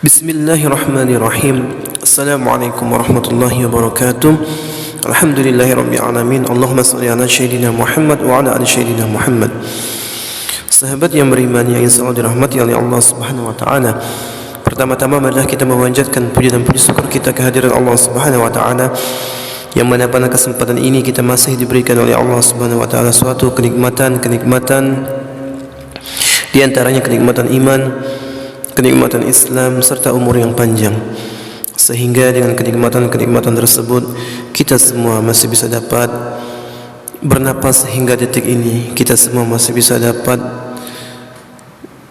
Bismillahirrahmanirrahim. Assalamualaikum warahmatullahi wabarakatuh. Alhamdulillahirabbil alamin. Allahumma shalli ala sayyidina Muhammad wa ala ali sayyidina Muhammad. Sahabat yang beriman yang insyaallah dirahmati oleh Allah Subhanahu wa taala. Pertama-tama marilah kita memanjatkan puji dan puji syukur kita kehadiran Allah Subhanahu wa taala, yang mana pada kesempatan ini kita masih diberikan oleh Allah Subhanahu wa taala suatu kenikmatan di antaranya kenikmatan iman, kenikmatan Islam serta umur yang panjang, sehingga dengan kenikmatan tersebut kita semua masih bisa dapat bernapas hingga detik ini. Kita semua masih bisa dapat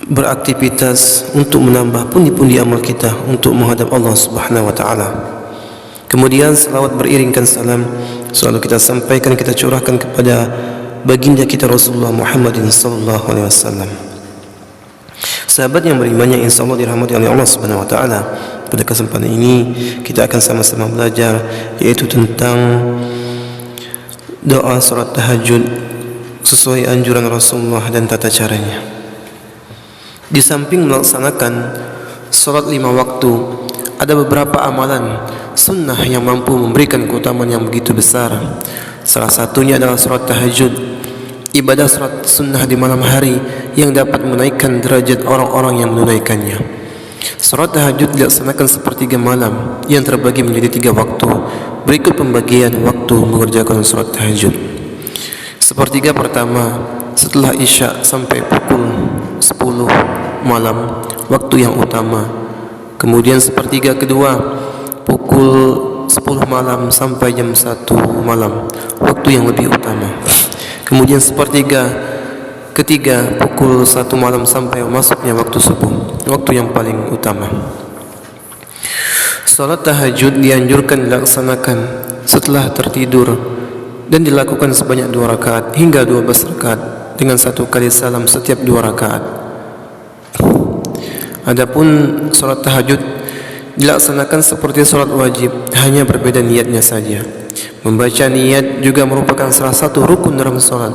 beraktivitas untuk menambah pundi-pundi amal kita untuk menghadap Allah Subhanahu wa taala. Kemudian selawat beriringkan salam selalu kita sampaikan, kita curahkan kepada baginda kita Rasulullah Muhammadin sallallahu alaihi wasallam. Sahabat yang beriman yang insyaallah dirahmati oleh Allah Subhanahu wa taala, pada kesempatan ini kita akan sama-sama belajar yaitu tentang doa salat tahajud sesuai anjuran Rasulullah dan tata caranya. Di samping melaksanakan salat 5 waktu, ada beberapa amalan sunnah yang mampu memberikan keutamaan yang begitu besar. Salah satunya adalah salat tahajud, ibadah salat sunnah di malam hari yang dapat menaikkan derajat orang-orang yang menunaikannya. Salat tahajud dilaksanakan sepertiga malam yang terbagi menjadi 3 waktu. Berikut pembagian waktu mengerjakan salat tahajud. Sepertiga pertama setelah isya sampai pukul 10 malam, waktu yang utama. Kemudian sepertiga kedua pukul 10 malam sampai jam 1 malam, waktu yang lebih utama. Kemudian sepertiga ketiga pukul 1 malam sampai masuknya waktu subuh, waktu yang paling utama. Salat tahajud dianjurkan dilaksanakan setelah tertidur dan dilakukan sebanyak 2 rakaat hingga 12 rakaat dengan 1 kali salam setiap 2 rakaat. Adapun salat tahajud dilaksanakan seperti salat wajib, hanya berbeda niatnya saja. Membaca niat juga merupakan salah satu rukun dalam salat.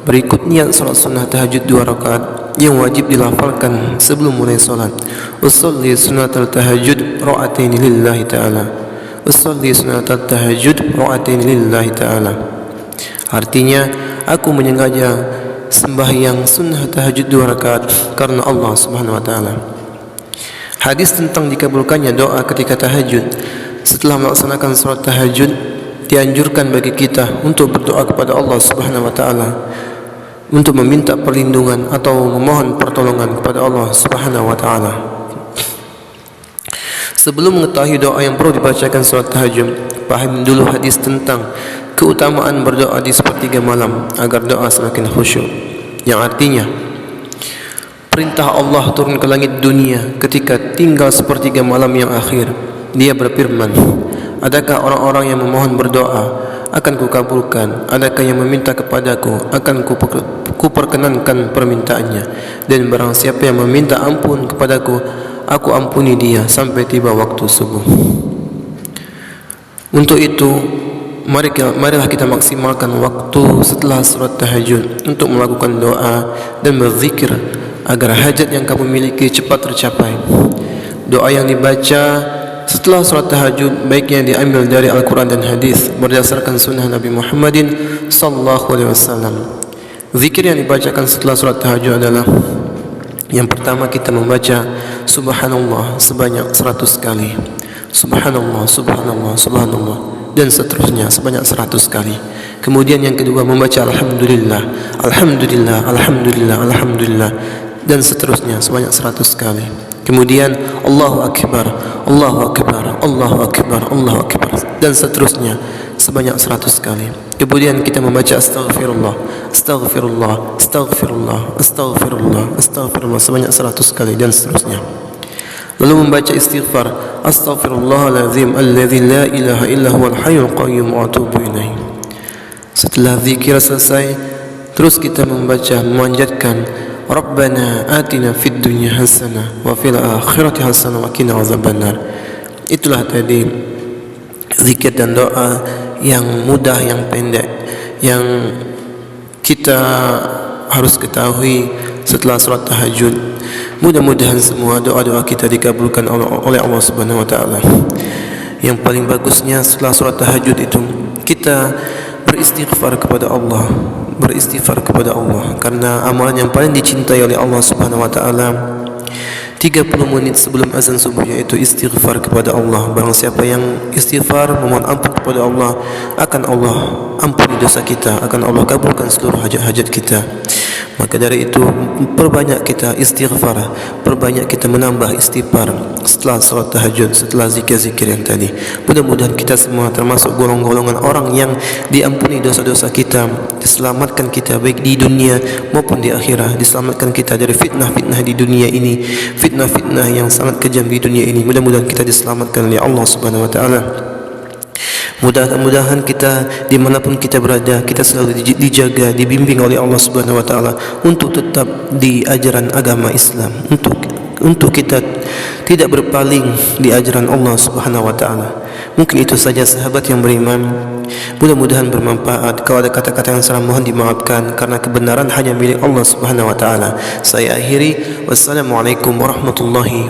Berikut niat salat sunnah tahajud 2 rakaat yang wajib dilafalkan sebelum mulai salat. Usolli sunnatal tahajud ra'ataini lillahi ta'ala. Usolli sunnatal tahajud ra'ataini lillahi ta'ala. Artinya, aku menyengaja sembahyang sunnah tahajud 2 rakaat karena Allah Subhanahu wa taala. Hadis tentang dikabulkannya doa ketika tahajud. Setelah melaksanakan salat tahajud, dianjurkan bagi kita untuk berdoa kepada Allah Subhanahu wa taala, untuk meminta perlindungan atau memohon pertolongan kepada Allah Subhanahu wa taala. Sebelum mengetahui doa yang perlu dibacakan salat tahajud, pahami dulu hadis tentang keutamaan berdoa di sepertiga malam agar doa semakin khusyuk, yang artinya perintah Allah turun ke langit dunia ketika tinggal sepertiga malam yang akhir. Dia berfirman, adakah orang-orang yang memohon berdoa akan kukabulkan? Adakah yang meminta kepadaku akan kuperkenankan permintaannya? Dan barang siapa yang meminta ampun kepadaku, aku ampuni dia sampai tiba waktu subuh. Untuk itu, marilah kita maksimalkan waktu setelah salat tahajud untuk melakukan doa dan berzikir agar hajat yang kamu miliki cepat tercapai. Doa yang dibaca setelah salat tahajud baiknya diambil dari Al-Quran dan hadis berdasarkan sunnah Nabi Muhammadin sallallahu alaihi wasallam. Zikir yang dibacakan setelah salat tahajud adalah, yang pertama kita membaca subhanallah sebanyak 100 kali. Subhanallah, subhanallah, subhanallah, dan seterusnya sebanyak 100 kali. Kemudian yang kedua membaca alhamdulillah, alhamdulillah, alhamdulillah, alhamdulillah, dan seterusnya sebanyak 100 kali. Kemudian Allahu Akbar, Allahu Akbar, Allahu Akbar, Allahu Akbar, dan seterusnya sebanyak 100 kali. Kemudian kita membaca astaghfirullah, astaghfirullah, astaghfirullah, astaghfirullah, astaghfirullah sebanyak 100 kali, dan seterusnya. Lalu membaca istighfar, astaghfirullahaladzim alladzi la ilaha illa huwal hayyul qayyum wa atubu ilaih. Setelah zikir selesai, terus kita membaca memanjatkan Rabbana atina fid dunya hasanah wa fil akhirati hasanah wa qina adzabannar. Itulah tadi zikir dan doa yang mudah, yang pendek, yang kita harus ketahui setelah salat tahajud. Mudah-mudahan semua doa-doa kita dikabulkan oleh Allah Subhanahu wa taala. Yang paling bagusnya setelah solat tahajud itu kita beristighfar kepada Allah, karena amalan yang paling dicintai oleh Allah Subhanahu wa taala 30 menit sebelum azan subuh, yaitu istighfar kepada Allah. Barang siapa yang istighfar, memohon ampun kepada Allah, akan Allah ampuni dosa kita, akan Allah kabulkan seluruh hajat-hajat kita. Maka dari itu perbanyak kita istighfar, perbanyak kita menambah istighfar setelah salat tahajud, setelah zikir-zikir yang tadi. Mudah-mudahan kita semua termasuk golongan orang yang diampuni dosa-dosa kita, diselamatkan kita baik di dunia maupun di akhirat, diselamatkan kita dari fitnah-fitnah di dunia ini, fitnah-fitnah yang sangat kejam di dunia ini. Mudah-mudahan kita diselamatkan oleh Allah Subhanahu wa taala. Mudah-mudahan kita dimanapun kita berada, kita selalu dijaga, dibimbing oleh Allah Subhanahu wa taala untuk tetap di ajaran agama Islam, untuk kita tidak berpaling di ajaran Allah Subhanahu wa taala. Mungkin itu saja sahabat yang beriman. Mudah-mudahan bermanfaat. Kalau ada kata-kata yang salah mohon dimaafkan, karena kebenaran hanya milik Allah Subhanahu wa taala. Saya akhiri, wassalamualaikum warahmatullahi